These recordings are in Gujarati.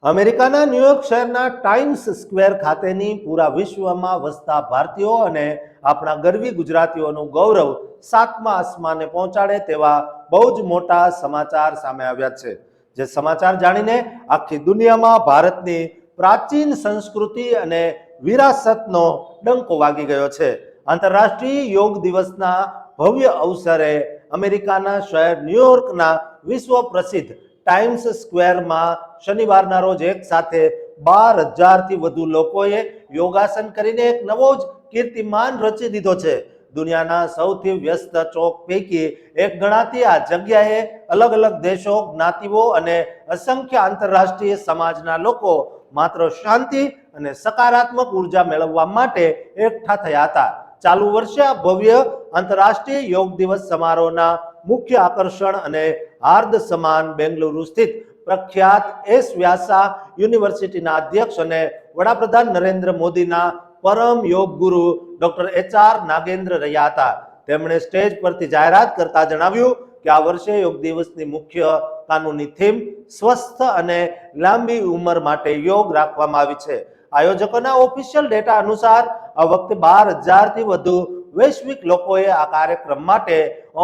અમેરિકાના ન્યુયોર્ક શહેરના ટાઈમ્સ સ્ક્વેર ખાતેની પૂરા વિશ્વમાં વસતા ભારતીયો અને આપણા ગરવી ગુજરાતીઓનું ગૌરવ સાતમા આસમાને પહોંચાડે તેવા બહુ જ મોટા સમાચાર સામે આવ્યા છે, જે સમાચાર જાણીને આખી દુનિયામાં ભારતની પ્રાચીન સંસ્કૃતિ અને વિરાસતનો ડંકો વાગી ગયો છે। આંતરરાષ્ટ્રીય યોગ દિવસના ભવ્ય અવસરે અમેરિકાના શહેર ન્યુયોર્કના વિશ્વ પ્રસિદ્ધ ટાઈમ્સ સ્ક્વેરમાં શનિવારના રોજ એક સાથે 12,000થી વધુ લોકોએ યોગાસન કરીને એક નવો જ કીર્તિમાન રચી દીધો છે। દુનિયાના સૌથી વ્યસ્ત ચોક પૈકી એક ગણાતી આ જગ્યાએ અલગ અલગ દેશો, જ્ઞાતિઓ અને અસંખ્ય આંતરરાષ્ટ્રીય સમાજના લોકો માત્ર શાંતિ અને સકારાત્મક ઉર્જા મેળવવા માટે એકઠા થયા હતા। ચાલુ વર્ષે આ ભવ્ય આંતરરાષ્ટ્રીય યોગ દિવસ સમારોહના મુખ્ય આકર્ષણ અને હાર્દ સમાન બેંગલુરુ સ્થિત પ્રખ્યાત એસ વ્યાસા યુનિવર્સિટીના અધ્યક્ષ અને વડાપ્રધાન નરેન્દ્ર મોદીના પરમ યોગ ગુરુ ડોક્ટર HR નાગેન્દ્ર રહ્યા હતા। તેમણે સ્ટેજ પરથી જાહેરાત કરતા જણાવ્યું કે આ વર્ષે યોગ દિવસની મુખ્ય કાનૂની થીમ સ્વસ્થ અને લાંબી ઉંમર માટે યોગ રાખવામાં આવી છે। આયોજકોના ઓફિશિયલ ડેટા અનુસાર આ વખતે 12,000થી વધુ વૈશ્વિક લોકોએ આ કાર્યક્રમ માટે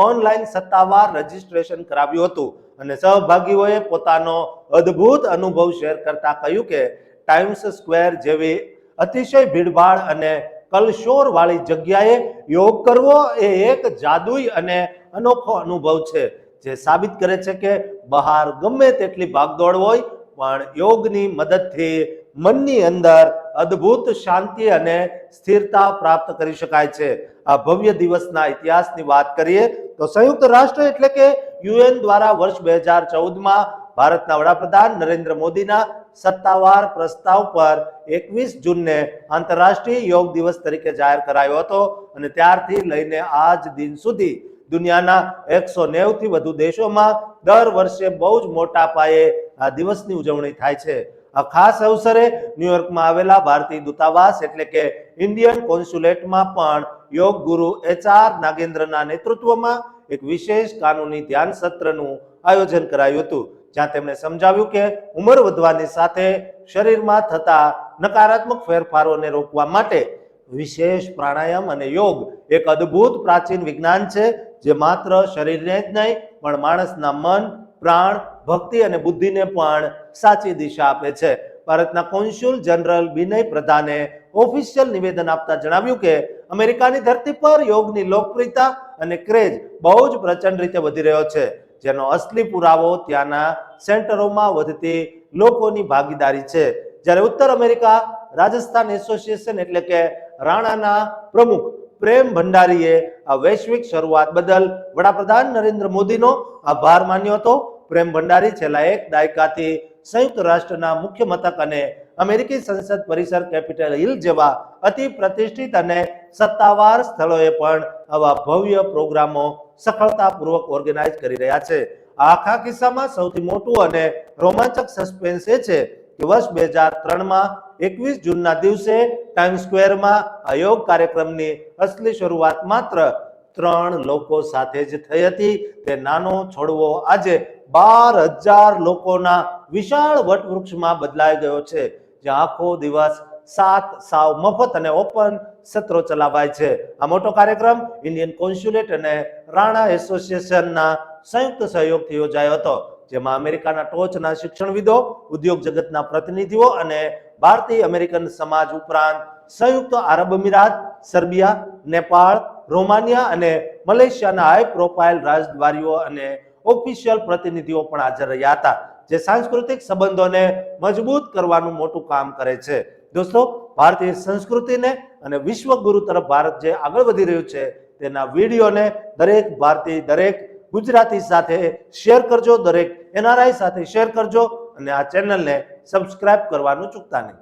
ઓનલાઈન સત્તાવાર રજીસ્ટ્રેશન કરાવ્યું હતું અને સહભાગીઓએ પોતાનો અદ્ભુત અનુભવ શેર કરતા કહ્યું કે ટાઈમ્સ સ્ક્વેર જેવી અતિશય ભીડભાડ અને કલશોર વાળી જગ્યાએ યોગ કરવો એ એક જાદુઈ અને અનોખો અનુભવ છે, જે સાબિત કરે છે કે બહાર ગમે તેટલી ભાગદોડ હોય પણ યોગની મદદથી મનની અંદર અદ્ભુત શાંતિ અને સ્થિરતા પ્રાપ્ત કરી શકાય છે। આ ભવ્ય દિવસના ઇતિહાસની વાત કરીએ તો સંયુક્ત રાષ્ટ્ર એટલે કે UN દ્વારા વર્ષ 2014માં ભારતના વડાપ્રધાન નરેન્દ્ર મોદીના સત્તાવાર પ્રસ્તાવ પર 21 જૂનને આંતરરાષ્ટ્રીય યોગ દિવસ તરીકે જાહેર કરાયો હતો અને ત્યારથી લઈને આજ દિન સુધી દુનિયાના 190થી વધુ દેશોમાં દર વર્ષે બહુ જ મોટા પાયે આ દિવસની ઉજવણી થાય છે। આ ખાસ અવસરે ન્યુયોર્કમાં આવેલા ભારતીય દૂતાવાસ એટલે કે ઇન્ડિયન કોન્સ્યુલેટમાં પણ યોગ ગુરુ HR નાગેન્દ્રના નેતૃત્વમાં એક વિશેષ કાનૂની ધ્યાન સત્રનું આયોજન કરાયું હતું, જ્યાં તેમણે સમજાવ્યું કે ઉંમર વધવાની સાથે શરીરમાં થતા નકારાત્મક ફેરફારોને રોકવા માટે વિશેષ પ્રાણાયામ અને યોગ એક અદ્ભુત પ્રાચીન વિજ્ઞાન છે, જે માત્ર શરીરને જ નહીં પણ માણસના મન, પ્રાણ, ભક્તિ અને બુદ્ધિને પણ સાચી દિશા આપે છે। ભારતના કોન્સ્યુલ જનરલ બિનય પ્રધાને ઓફિશિયલ નિવેદન આપતા જણાવ્યું કે અમેરિકાની ધરતી પર યોગની લોકપ્રિયતા અને ક્રેઝ બહુ જ પ્રચંડ રીતે વધી રહ્યો છે, જેનો અસલી પુરાવો ત્યાંના સેન્ટરોમાં વધતી લોકોની ભાગીદારી છે। જ્યારે ઉત્તર અમેરિકા રાજસ્થાન એસોસિએશન એટલે કે રાણાના પ્રમુખ પ્રેમ ભંડારીએ આ વૈશ્વિક શરૂઆત બદલ વડાપ્રધાન નરેન્દ્ર મોદીનો આભાર માન્યો હતો। પ્રેમ ભંડારી છેલ્લા એક દાયકાથી સંયુક્ત રાષ્ટ્રના મુખ્ય મથક અને અમેરિકી સંસદ પરિસર કેપિટલ હિલ જેવા અતિ પ્રતિષ્ઠિત અને સત્તાવાર સ્થળોએ પણ આવા ભવ્ય પ્રોગ્રામો સફળતાપૂર્વક ઓર્ગેનાઇઝ કરી રહ્યા છે। આ આખા કિસ્સામાં સૌથી મોટું અને રોમાંચક સસ્પેન્સ એ છે કે વર્ષ 2003માં 21 જૂનના દિવસે ટાઈમ્સ સ્ક્વેરમાં આ યોગ કાર્યક્રમની અસલી શરૂઆત માત્ર 3 લોકો સાથે જ થઈ હતી। તે નાનો છોડવો આજે 12,000 લોકોના વિશાળ વટવૃક્ષમાં બદલાઈ ગયો છે, જ્યાં આખો દિવસ 7 સાવ મફત અને ઓપન સત્રો ચલાવાય છે। આ મોટો કાર્યક્રમ ઇન્ડિયન કોન્સ્યુલેટ અને રાણા એસોસિએશનના સંયુક્ત સહયોગથી યોજાયો હતો, જેમાં અમેરિકાના ટોચના શિક્ષણવિદો, ઉદ્યોગ જગતના પ્રતિનિધિઓ અને ભારતીય અમેરિકન સમાજ ઉપરાંત સંયુક્ત આરબ અમીરાત, સર્બિયા, નેપાળ, રોમાનિયા અને મલેશિયાના હાઈ પ્રોફાઇલ રાજદ્વારીઓ અને ઓફિશિયલ પ્રતિનિધિઓ પણ હાજર રહ્યા હતા, જે સાંસ્કૃતિક સંબંધોને મજબૂત કરવાનું મોટું કામ કરે છે। દોસ્તો, ભારતીય સંસ્કૃતિને અને વિશ્વ ગુરુ તરફ ભારત જે આગળ વધી રહ્યું છે તેના વિડીયોને દરેક ભારતીય, દરેક ગુજરાતી સાથે શેર કરજો, દરેક NRI સાથે શેર કરજો અને આ ચેનલને સબસ્ક્રાઇબ કરવાનું ચૂકતા નહીં।